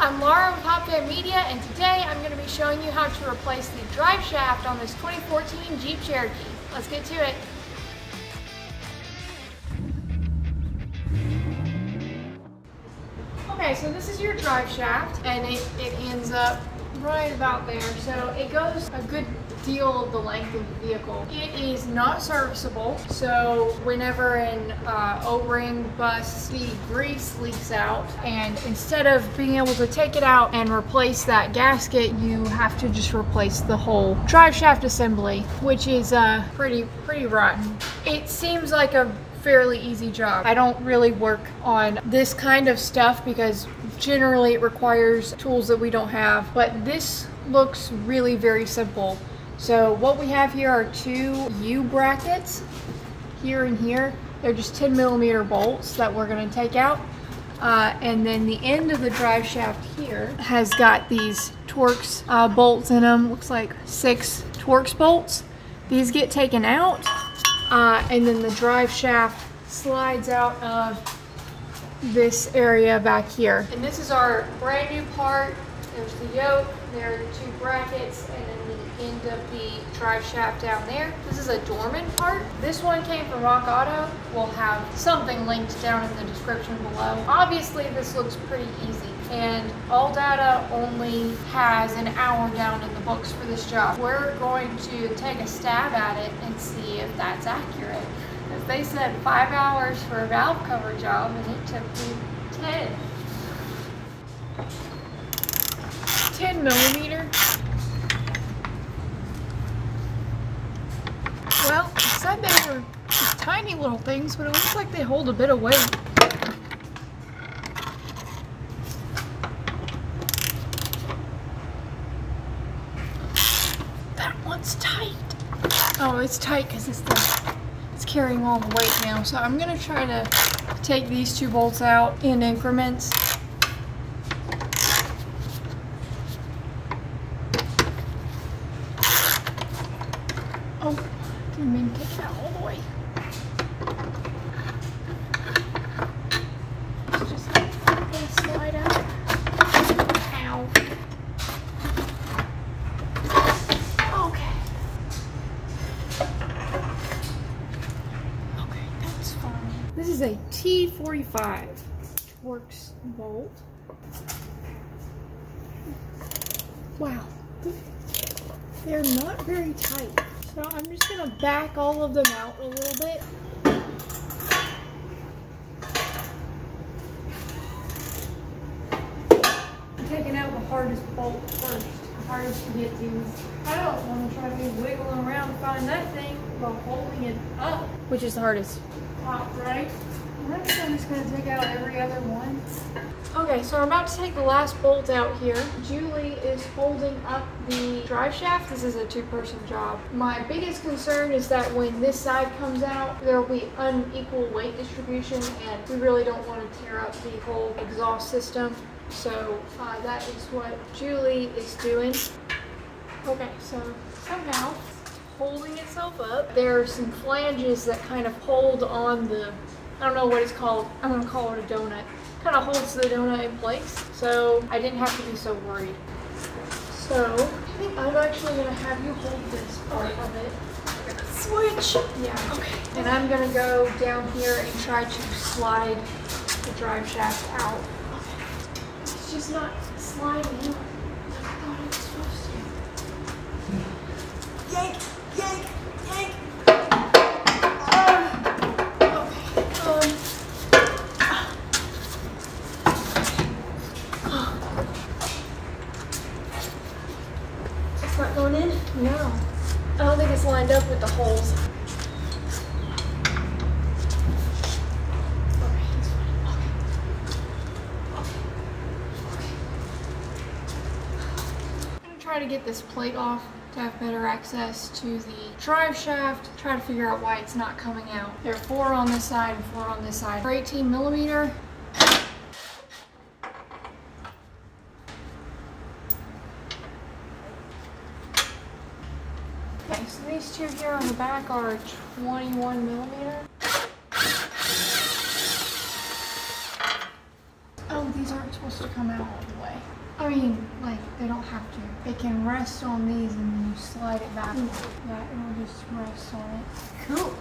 I'm Laura with Hot Fan Media, and today I'm going to be showing you how to replace the drive shaft on this 2014 Jeep Cherokee. Let's get to it. Okay, so this is your drive shaft, and it ends up right about there. So it goes a good deal of the length of the vehicle. It is not serviceable, so whenever an O-ring busts, the grease leaks out, and instead of being able to take it out and replace that gasket, you have to just replace the whole drive shaft assembly, which is pretty rotten. It seems like a fairly easy job. I don't really work on this kind of stuff because generally it requires tools that we don't have, but this looks really very simple. So what we have here are two U brackets here and here. They're just 10mm bolts that we're going to take out, and then the end of the drive shaft here has got these torx bolts in them. Looks like 6 torx bolts. These get taken out, and then the drive shaft slides out of this area back here. And this is our brand new part. There's the yoke, there are the 2 brackets, and then the end of the drive shaft down there. This is a dormant part. This one came from Rock Auto. We'll have something linked down in the description below. Obviously this looks pretty easy, and All Data only has an hour down in the books for this job. We're going to take a stab at it and see if that's accurate. Because they said 5 hours for a valve cover job, and it took me 10mm. Well, it said they were just tiny little things, but it looks like they hold a bit of weight. That one's tight. Oh, it's tight because it's carrying all the weight now. So I'm gonna try to take these 2 bolts out in increments. Oh, didn't mean to take it out all the way. It's just gonna slide out. Ow. Okay. Okay, that's fine. This is a T45 torx bolt. Wow. They're not very tight. So I'm just going to back all of them out a little bit. I'm taking out the hardest bolt first, the hardest to get to. I don't want to try to be wiggling around to find that thing while holding it up, which is the hardest. Top right. I'm just going to take out every other one. Okay, so I'm about to take the last bolt out here. Julie is holding up the drive shaft. This is a 2-person job. My biggest concern is that when this side comes out, there will be unequal weight distribution, and we really don't want to tear up the whole exhaust system. So that is what Julie is doing. Okay, so somehow holding itself up. There are some flanges that kind of hold on the, I don't know what it's called. I'm going to call it a donut. Kind of holds the donut in place, so I didn't have to be so worried. So I think I'm actually going to have you hold this part of it. Switch! Yeah, okay. And I'm going to go down here and try to slide the drive shaft out. Okay. It's just not sliding out. I thought it was supposed to. Yank! Yank! Yank! It's not going in? No. I don't think it's lined up with the holes. Okay, it's fine. Okay. I'm going to try to get this plate off to have better access to the drive shaft. Try to figure out why it's not coming out. There are 4 on this side and 4 on this side. For 18mm. Okay, so these 2 here on the back are 21mm. Oh, these aren't supposed to come out. out all the way. I mean, like, they don't have to. It can rest on these and then you slide it back. Yeah, it'll just rest on it. Cool.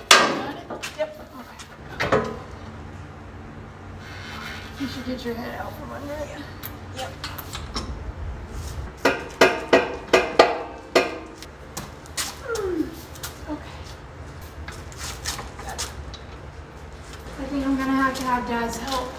Got it? Yep. Okay. You should get your head out from under you. Yep. I think I'm gonna have to have Dad's help.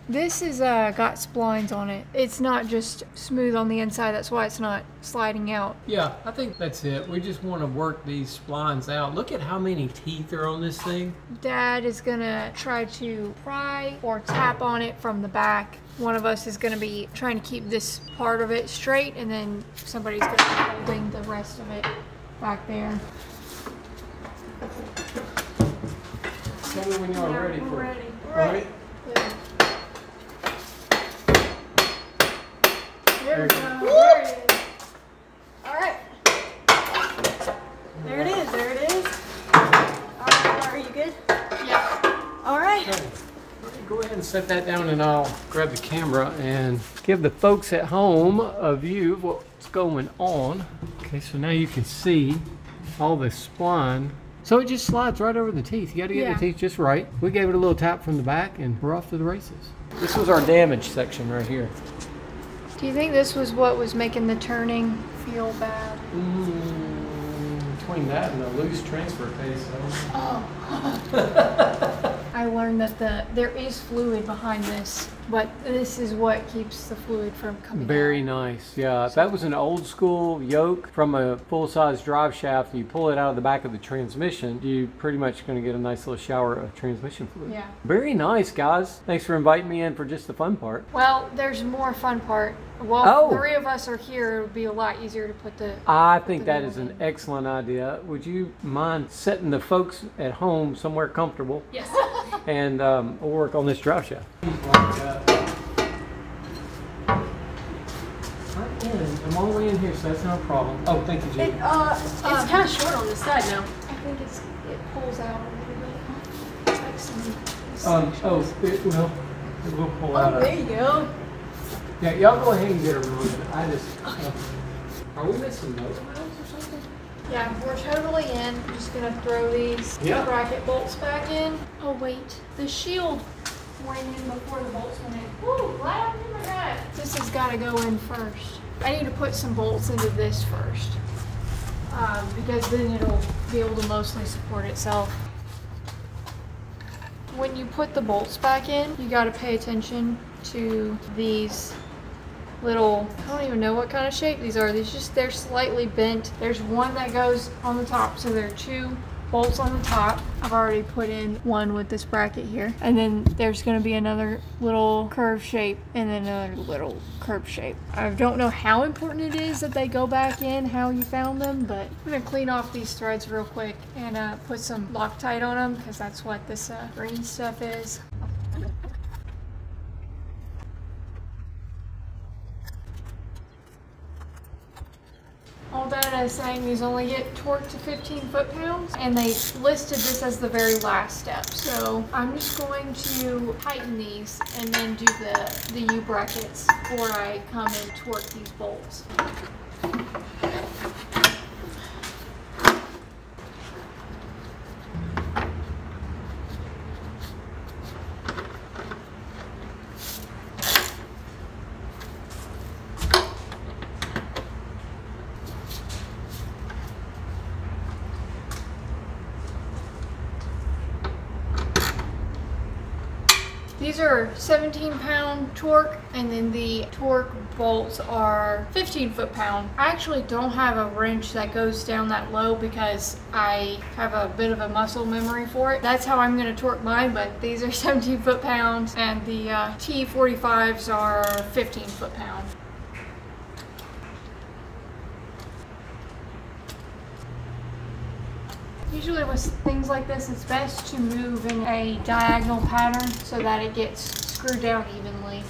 This is got splines on it. It's not just smooth on the inside, that's why it's not sliding out. Yeah, I think that's it. We just want to work these splines out. Look at how many teeth are on this thing. Dad is gonna try to pry or tap on it from the back. One of us is gonna be trying to keep this part of it straight, and then somebody's gonna be holding the rest of it back there. Tell me when you're ready. We're ready. All right. There we go. There it is. All right. There it is. There it is. All right. Are you good? Yeah. All right. Okay. Go ahead and set that down, and I'll grab the camera and give the folks at home a view of what's going on. Okay, so now you can see all the spline. So it just slides right over the teeth. You got to get the teeth just right. We gave it a little tap from the back and we're off to the races. This was our damage section right here. Do you think this was what was making the turning feel bad? Between that and the loose transfer case. Oh. I learned that there is fluid behind this, but this is what keeps the fluid from coming Very out. nice, yeah. If that was an old school yoke from a full-size drive shaft, you pull it out of the back of the transmission, you pretty much going to get a nice little shower of transmission fluid. Yeah. Very nice, guys. Thanks for inviting me in for just the fun part. Well, there's more fun part. Well, three of us are here. It would be a lot easier to put the... I think that is an excellent idea. Would you mind setting the folks at home somewhere comfortable? Yes. And we'll work on this drive shaft. I'm all the way in here, so that's not a problem. Oh, thank you, Judy. It's kind of short on this side now. I think it pulls out a little bit. Like It will pull out. There you go. Yeah, y'all go ahead and get her removed. I just... are we missing those or something? Yeah, we're totally in. I'm just gonna throw these bracket bolts back in. Oh wait, the shield went in before the bolts went in. Woo, glad I remember that. This has gotta go in first. I need to put some bolts into this first. Because then it'll be able to mostly support itself. When you put the bolts back in, you gotta pay attention to these little, I don't even know what kind of shape these are. They're slightly bent. There's one that goes on the top, so there are two bolts on the top. I've already put in one with this bracket here. And then there's gonna be another little curved shape and then another little curved shape. I don't know how important it is that they go back in, how you found them, but I'm gonna clean off these threads real quick and put some Loctite on them because that's what this green stuff is. All data is saying these only get torqued to 15 foot-pounds, and they listed this as the very last step. So I'm just going to tighten these and then do the U-brackets before I come and torque these bolts. These are 17-pound torque, and then the torque bolts are 15 foot-pound. I actually don't have a wrench that goes down that low because I have a bit of a muscle memory for it. That's how I'm going to torque mine, but these are 17 foot-pounds, and the T45s are 15 foot-pound. Usually with things like this, it's best to move in a diagonal pattern so that it gets screwed down evenly.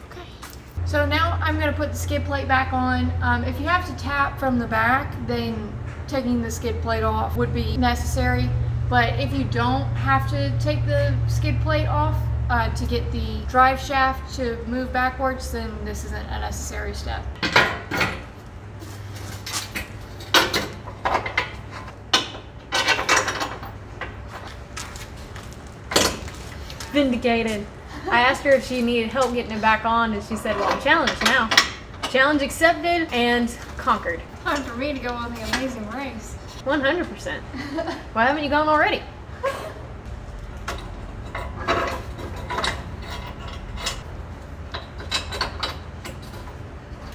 Okay. So now I'm going to put the skid plate back on. If you have to tap from the back, then taking the skid plate off would be necessary. But if you don't have to take the skid plate off to get the drive shaft to move backwards, then this isn't a necessary step. Vindicated. I asked her if she needed help getting it back on, and she said, well, I'm challenged now. Challenge accepted and conquered. Time for me to go on the amazing race. 100%. Why haven't you gone already?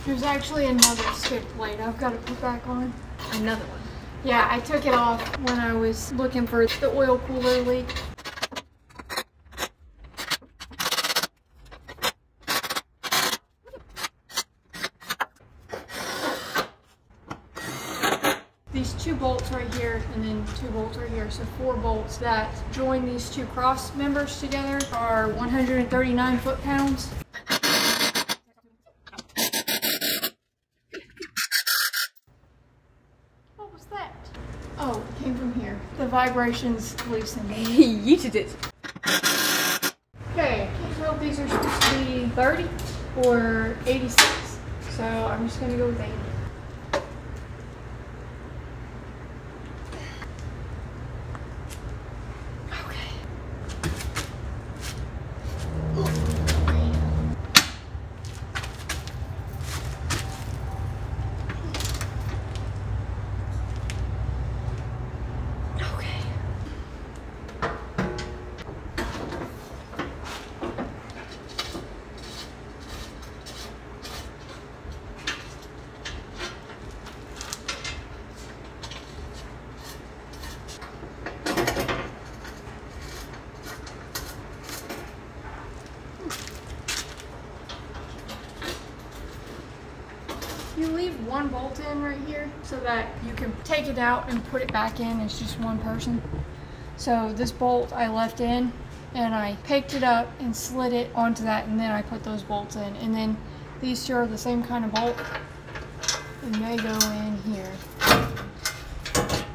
There's actually another skid plate I've got to put back on. Another one. Yeah, I took it off when I was looking for the oil cooler leak. These 2 bolts right here and then 2 bolts right here, so 4 bolts that join these 2 cross members together are 139 foot-pounds. What was that? Oh, it came from here. The vibrations loosened. Yeeted it. Okay, I can't tell if these are supposed to be 30 or 86, so I'm just gonna go with 80. You leave 1 bolt in right here so that you can take it out and put it back in. It's just 1 person. So this bolt I left in and I picked it up and slid it onto that, and then I put those bolts in. And then these 2 are the same kind of bolt and they go in here.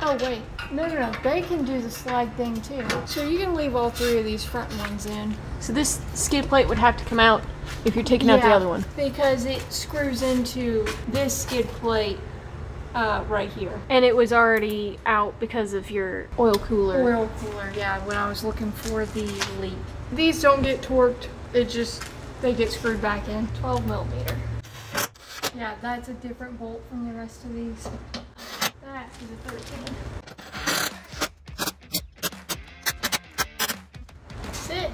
Oh wait, no, they can do the slide thing too. So you can leave all 3 of these front ones in. So this skid plate would have to come out if you're taking out the other one. Because it screws into this skid plate right here. And it was already out because of your oil cooler. Oil cooler, yeah, when I was looking for the leak. These don't get torqued, they get screwed back in. 12 millimeter. Yeah, that's a different bolt from the rest of these. That is a 13. That's it.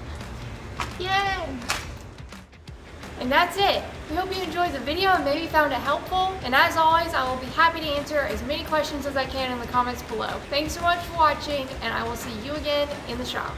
Yay! And that's it. We hope you enjoyed the video and maybe found it helpful. And as always, I will be happy to answer as many questions as I can in the comments below. Thanks so much for watching, and I will see you again in the shop.